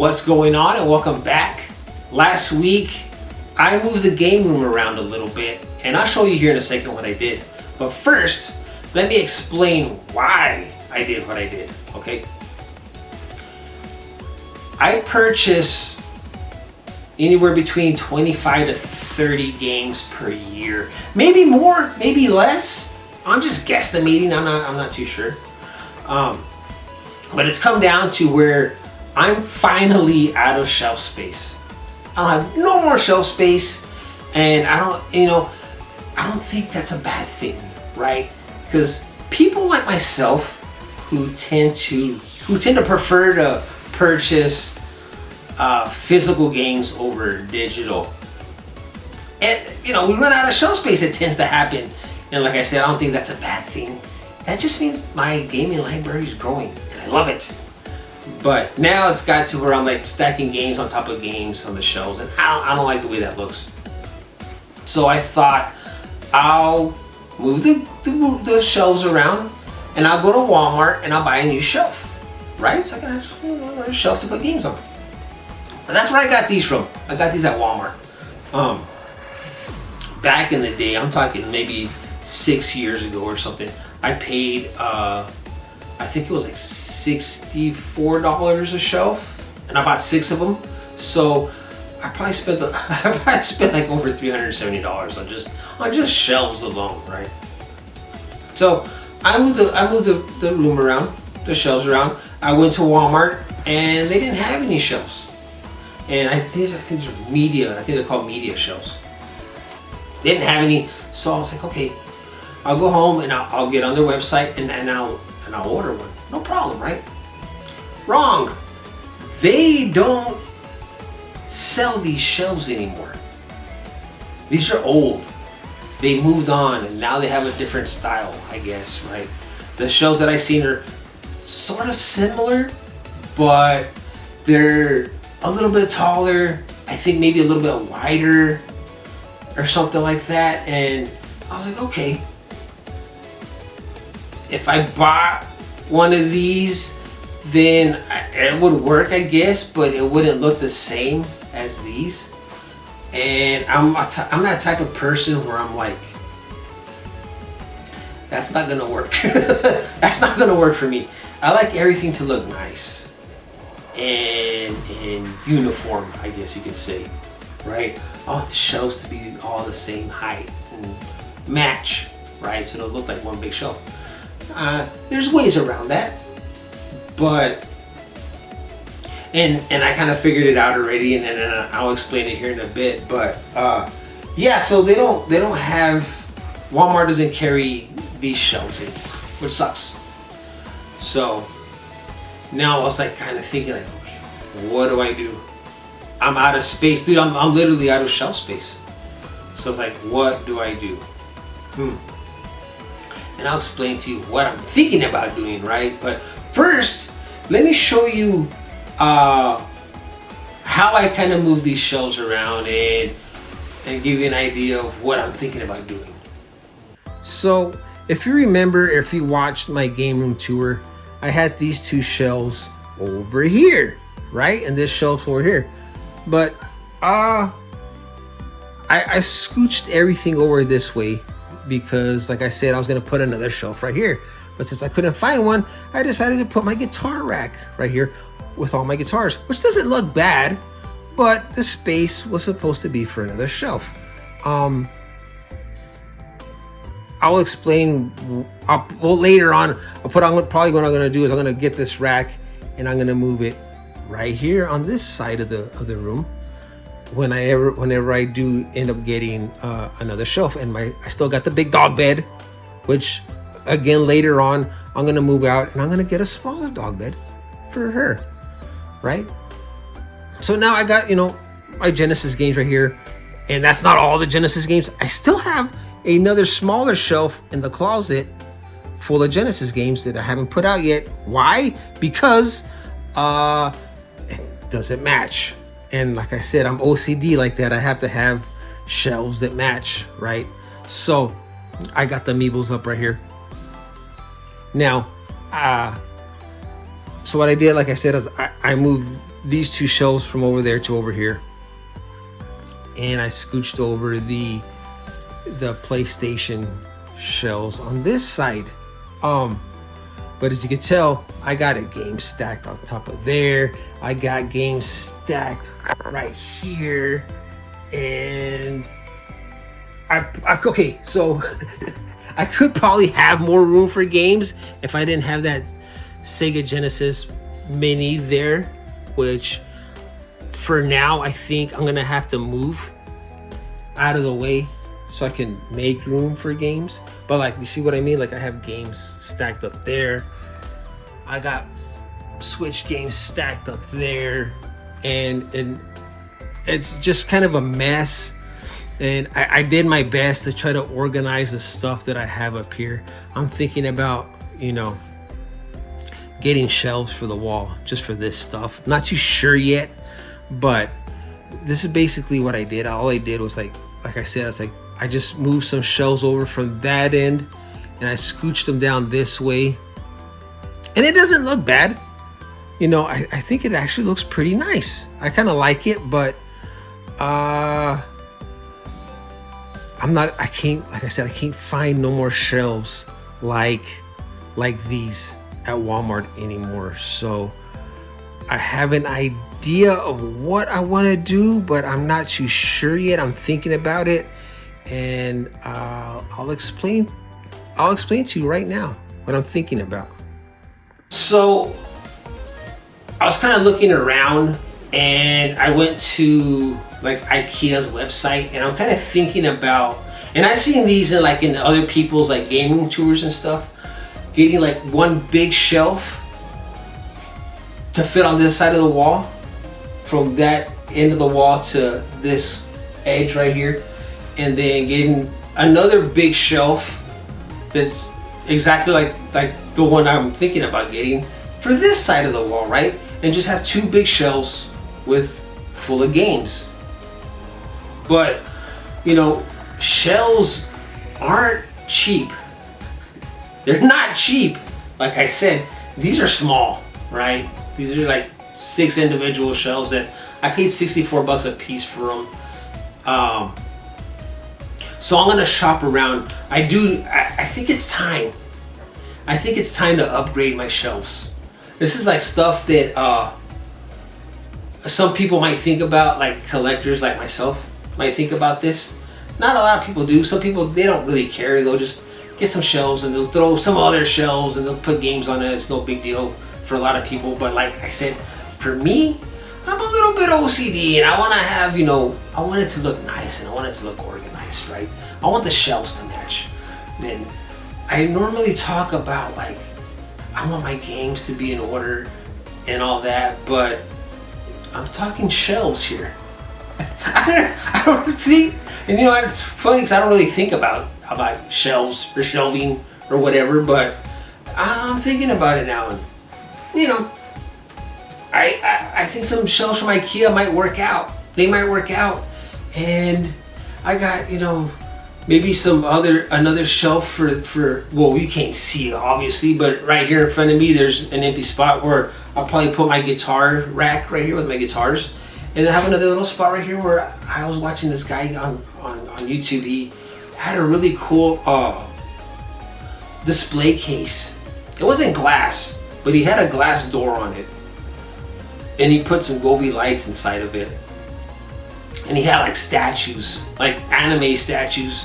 What's going on, and welcome back. Last week I moved the game room around a little bit, and I'll show you here in a second what I did. But first, let me explain why I did what I did, okay? I purchase anywhere between 25 to 30 games per year. Maybe more, maybe less. I'm just guesstimating, I'm not too sure. But it's come down to where I'm finally out of shelf space. I don't have no more shelf space, and I don't think that's a bad thing, right? Because people like myself who tend to prefer to purchase physical games over digital, and we run out of shelf space. It tends to happen, and like I said, I don't think that's a bad thing. That just means my gaming library is growing, and I love it. But now it's got to where I'm like stacking games on top of games on the shelves, and I don't like the way that looks. So I thought I'll move the shelves around, and I'll go to Walmart and I'll buy a new shelf, right? So I can have another shelf to put games on. But that's where I got these from. I got these at Walmart. Back in the day, I'm talking maybe 6 years ago or something, I paid I think it was like $64 a shelf, and I bought 6 of them. So I probably spent like over $370 on just shelves alone, right? So I moved the room around, the shelves around. I went to Walmart and they didn't have any shelves. And I think these are media. I think they're called media shelves. They didn't have any, so I was like, okay, I'll go home and I'll get on their website and I'll order one. No problem, right? Wrong. They don't sell these shelves anymore. These are old. They moved on and now they have a different style, I guess, right? The shelves that I've seen are sort of similar, but they're a little bit taller. I think maybe a little bit wider or something like that. And I was like, okay, if I bought one of these, then it would work, I guess, but it wouldn't look the same as these. And I'm that type of person where I'm like, that's not gonna work. That's not gonna work for me. I like everything to look nice and uniform, I guess you could say, right? I want the shelves to be all the same height and match, right? So it'll look like one big shelf. There's ways around that, but and I kind of figured it out already, and then I'll explain it here in a bit. But yeah, so they don't have, Walmart doesn't carry these shelves anymore, which sucks. So now I was like kind of thinking like, okay, what do I do? I'm out of space, dude. I'm literally out of shelf space. So I was like, what do I do? And I'll explain to you what I'm thinking about doing, right? But first, let me show you how I kind of move these shelves around and give you an idea of what I'm thinking about doing. So, if you remember, if you watched my game room tour, I had these 2 shelves over here, right? And this shelf over here. But I scooched everything over this way, because like I said, I was gonna put another shelf right here, but since I couldn't find one, I decided to put my guitar rack right here with all my guitars, which doesn't look bad, but the space was supposed to be for another shelf. I'll explain well later on. Probably what I'm gonna do is I'm gonna get this rack and I'm gonna move it right here on this side of the room whenever I do end up getting another shelf. And I still got the big dog bed, which again later on I'm gonna move out and I'm gonna get a smaller dog bed for her, right? So now I got my Genesis games right here, and that's not all the Genesis games. I still have another smaller shelf in the closet full of Genesis games that I haven't put out yet. Why? Because it doesn't match. And like I said, I'm OCD like that. I have to have shelves that match, right? So I got the Amiibos up right here. Now, so what I did, like I said, is I moved these two shelves from over there to over here, and I scooched over the PlayStation shelves on this side. But as you can tell, I got a game stacked on top of there. I got games stacked right here, and okay, so I could probably have more room for games if I didn't have that Sega Genesis Mini there, which for now I think I'm gonna have to move out of the way so I can make room for games. But like, you see what I mean? Like, I have games stacked up there. I got Switch games stacked up there, and it's just kind of a mess. And I did my best to try to organize the stuff that I have up here. I'm thinking about, getting shelves for the wall just for this stuff. Not too sure yet, but this is basically what I did. All I did was like I said, I just moved some shelves over from that end, and I scooched them down this way. And it doesn't look bad. I think it actually looks pretty nice. I kind of like it, but I can't find no more shelves like these at Walmart anymore. So I have an idea of what I want to do, but I'm not too sure yet. I'm thinking about it, and I'll explain to you right now what I'm thinking about. So I was kind of looking around, and I went to like IKEA's website, and I'm kind of thinking about, and I've seen these in other people's like gaming tours and stuff, getting like one big shelf to fit on this side of the wall, from that end of the wall to this edge right here, and then getting another big shelf that's exactly like the one I'm thinking about getting for this side of the wall, right? And just have two big shelves full of games. But shelves aren't cheap. They're not cheap. Like I said, these are small, right? These are like 6 individual shelves that I paid $64 a piece for them. So I'm gonna shop around. I think it's time. I think it's time to upgrade my shelves. This is like stuff that some people might think about, like collectors like myself might think about this. Not a lot of people do. Some people, they don't really care. They'll just get some shelves and they'll throw some other shelves and they'll put games on it. It's no big deal for a lot of people. But like I said, for me, I'm a little bit OCD, and I want to have, I want it to look nice, and I want it to look organized, right? I want the shelves to match. And I normally talk about like, I want my games to be in order and all that, but I'm talking shelves here. I don't think, and it's funny because I don't really think about shelves or shelving or whatever, but I'm thinking about it now, and I think some shelves from IKEA might work out. They might work out, and I got maybe another shelf for well, you can't see it obviously, but right here in front of me there's an empty spot where I'll probably put my guitar rack right here with my guitars, and then have another little spot right here where I was watching this guy on YouTube. He had a really cool display case. It wasn't glass, but he had a glass door on it, and he put some Govee lights inside of it, and he had like statues, like anime statues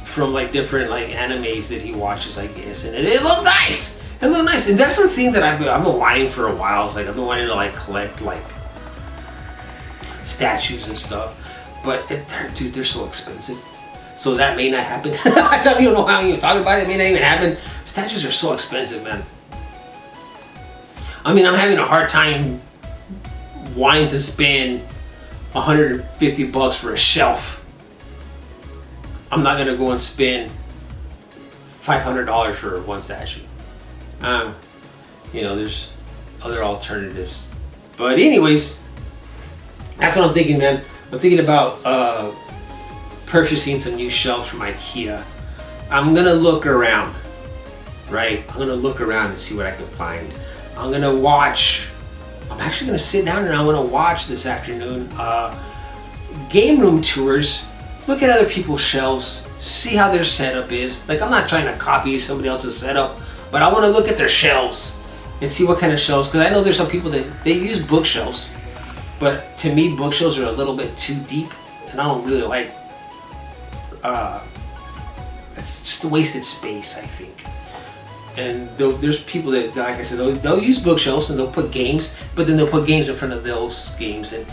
from like different like animes that he watches, I guess, and it looked nice. It looked nice, and that's the thing that I've been wanting for a while. It's like I've been wanting to like collect like statues and stuff, but dude, they're so expensive. So that may not happen. I don't even know how you're talking about it. It may not even happen. Statues are so expensive, man. I mean, I'm having a hard time wanting to spend $150 for a shelf. I'm not gonna go and spend $500 for one statue. There's other alternatives. But anyways, that's what I'm thinking, man. I'm thinking about purchasing some new shelves from IKEA. I'm gonna look around, right? I'm gonna look around and see what I can find. I'm gonna watch I'm actually gonna sit down and I'm gonna watch this afternoon game room tours. Look at other people's shelves, see how their setup is. Like, I'm not trying to copy somebody else's setup, but I want to look at their shelves and see what kind of shelves. Because I know there's some people that they use bookshelves, but to me, bookshelves are a little bit too deep, and I don't really like. It's just a wasted space, I think. And there's people that, like I said, they'll use bookshelves and they'll put games, but then they'll put games in front of those games. And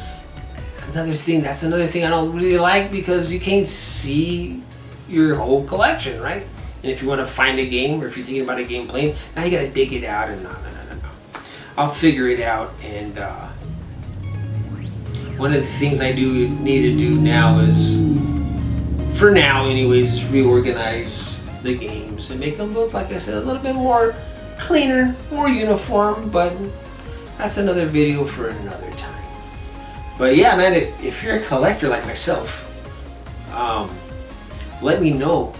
that's another thing I don't really like, because you can't see your whole collection, right? And if you want to find a game, or if you're thinking about a game playing, now you got to dig it out. And no. I'll figure it out. And one of the things I do need to do now is, for now anyways, is reorganize the games and make them look, like I said, a little bit more cleaner, more uniform. But that's another video for another time. But yeah, man, if you're a collector like myself, let me know.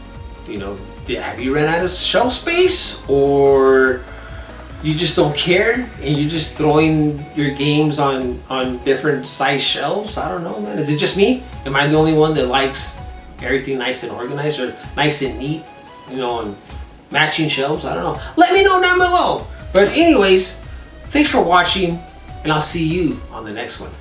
Have you run out of shelf space, or you just don't care and you're just throwing your games on different size shelves? I don't know, man. Is it just me? Am I the only one that likes everything nice and organized, or nice and neat, on matching shelves? I don't know. Let me know down below. But anyways, thanks for watching, and I'll see you on the next one.